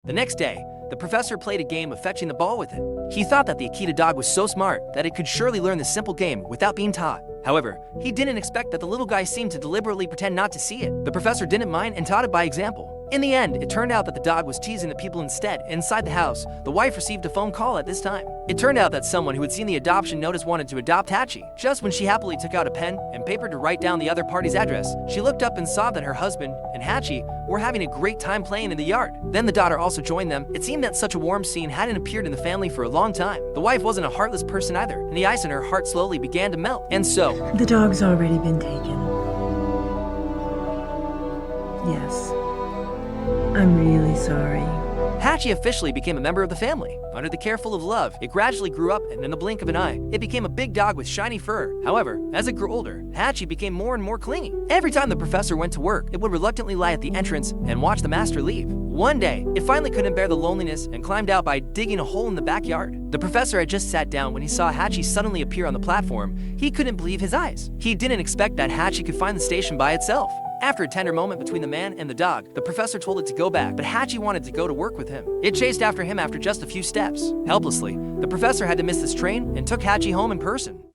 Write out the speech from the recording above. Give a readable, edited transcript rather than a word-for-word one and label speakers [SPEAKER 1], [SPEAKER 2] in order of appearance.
[SPEAKER 1] The next day, the professor played a game of fetching the ball with it. He thought that the Akita dog was so smart that it could surely learn this simple game without being taught. However, he didn't expect that the little guy seemed to deliberately pretend not to see it. The professor didn't mind and taught it by example. In the end, it turned out that the dog was teasing the people instead. Inside the house, the wife received a phone call at this time. It turned out that someone who had seen the adoption notice wanted to adopt Hachi. Just when she happily took out a pen and paper to write down the other party's address, she looked up and saw that her husband and Hachi were having a great time playing in the yard. Then the daughter also joined them. It seemed that such a warm scene hadn't appeared in the family for a long time. The wife wasn't a heartless person either, and the ice in her heart slowly began to melt. And so,
[SPEAKER 2] The dog's already been taken. Yes. I'm really sorry.
[SPEAKER 1] Hachi officially became a member of the family. Under the care full of love, it gradually grew up, and in the blink of an eye, it became a big dog with shiny fur. However, as it grew older, Hachi became more and more clingy. Every time the professor went to work, it would reluctantly lie at the entrance and watch the master leave. One day, it finally couldn't bear the loneliness and climbed out by digging a hole in the backyard. The professor had just sat down when he saw Hachi suddenly appear on the platform. He couldn't believe his eyes. He didn't expect that Hachi could find the station by itself. After a tender moment between the man and the dog, the professor told it to go back, but Hachi wanted to go to work with him. It chased after him after just a few steps. Helplessly, the professor had to miss this train and took Hachi home in person.